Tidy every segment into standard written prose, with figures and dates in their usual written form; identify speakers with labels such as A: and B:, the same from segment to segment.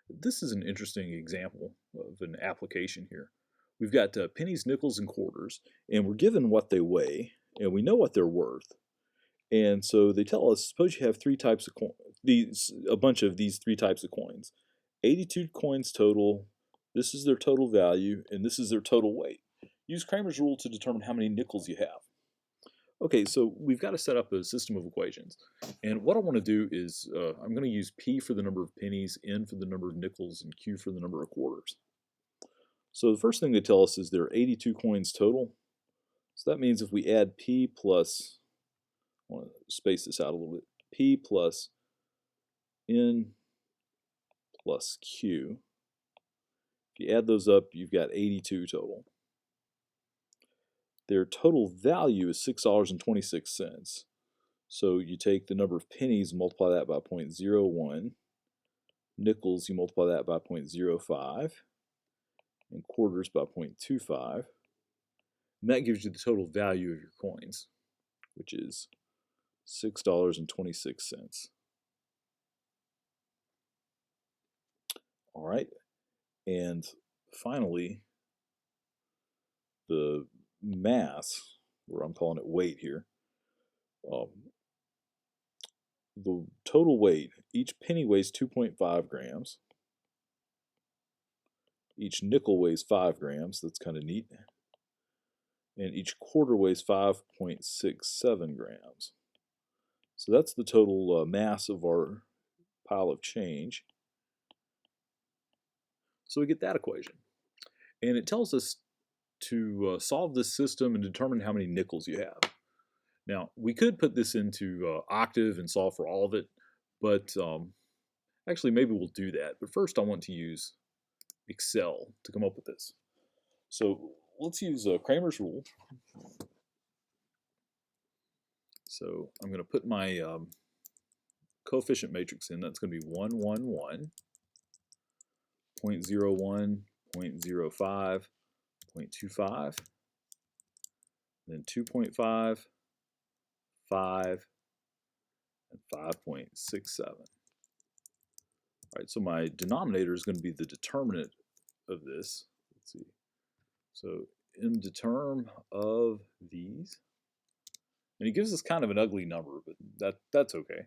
A: This is an interesting example of an application here. We've got pennies, nickels, and quarters, and we're given what they weigh, and we know what they're worth. And so they tell us, suppose you have three types of a bunch of these three types of coins. 82 coins total. This is their total value, and this is their total weight. Use Cramer's rule to determine how many nickels you have. Okay, so we've got to set up a system of equations. And what I want to do is I'm going to use P for the number of pennies, N for the number of nickels, and Q for the number of quarters. So the first thing they tell us is there are 82 coins total. So that means if we add P plus, I want to space this out a little bit, P plus N plus Q. If you add those up, you've got 82 total. Their total value is $6.26. So you take the number of pennies, multiply that by 0.01. Nickels, you multiply that by 0.05. And quarters by 0.25. And that gives you the total value of your coins, which is $6.26. All right. And finally, the mass, or I'm calling it weight here, the total weight, each penny weighs 2.5 grams. Each nickel weighs 5 grams. That's kind of neat. And each quarter weighs 5.67 grams. So that's the total mass of our pile of change. So we get that equation. And it tells us to solve this system and determine how many nickels you have. Now, we could put this into Octave and solve for all of it, but actually maybe we'll do that. But first I want to use Excel to come up with this. So let's use Cramer's rule. So I'm going to put my coefficient matrix in. That's going to be 1, 1, 1, 0.01, 0.05, 0.25, then 2.5, 5, and 5.67. All right, so my denominator is going to be the determinant of this. Let's see. So in the term of these, and he gives us kind of an ugly number, but that's okay.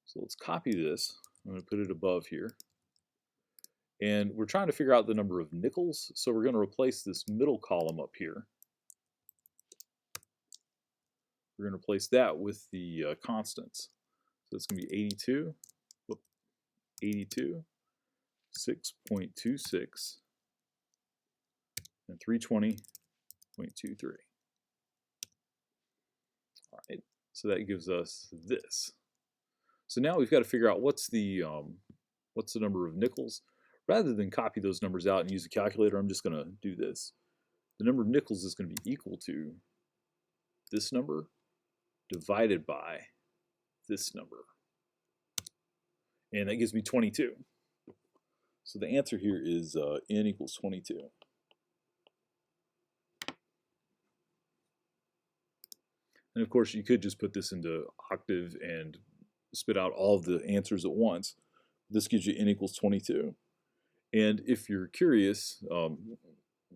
A: So let's copy this. I'm going to put it above here. And we're trying to figure out the number of nickels, so we're going to replace this middle column up here. We're going to replace that with the constants. So it's going to be 82, 82, 6.26, and 320.23. All right, so that gives us this. So now we've got to figure out what's the number of nickels. Rather than copy those numbers out and use a calculator, I'm just going to do this. The number of nickels is going to be equal to this number divided by this number. And that gives me 22. So the answer here is N equals 22. And of course, you could just put this into Octave and spit out all of the answers at once. This gives you N equals 22. And if you're curious,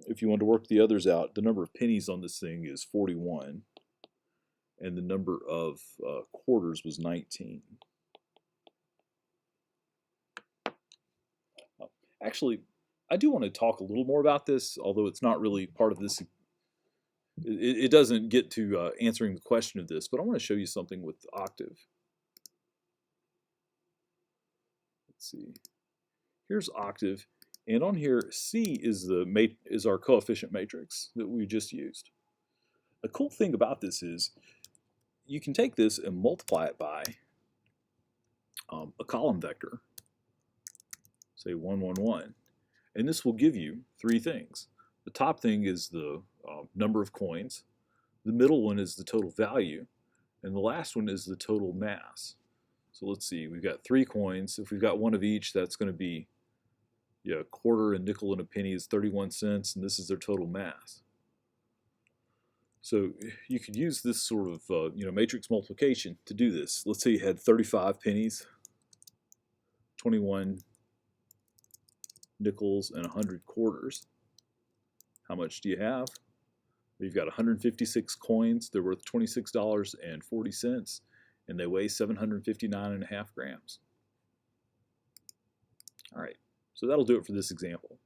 A: if you want to work the others out, the number of pennies on this thing is 41. And the number of quarters was 19. Actually, I do want to talk a little more about this, although it's not really part of this. It doesn't get to answering the question of this, but I want to show you something with Octave. Let's see. Here's Octave, and on here, C is our coefficient matrix that we just used. A cool thing about this is you can take this and multiply it by a column vector, say 1, 1, 1, and this will give you three things. The top thing is the number of coins, the middle one is the total value, and the last one is the total mass. So let's see, we've got 3 coins. If we've got one of each, that's going to be a quarter, a nickel, and a penny is 31 cents, and this is their total mass. So you could use this sort of matrix multiplication to do this. Let's say you had 35 pennies, 21 nickels and 100 quarters. How much do you have? You've got 156 coins. They're worth $26.40, and they weigh 759.5 grams. All right, so that'll do it for this example.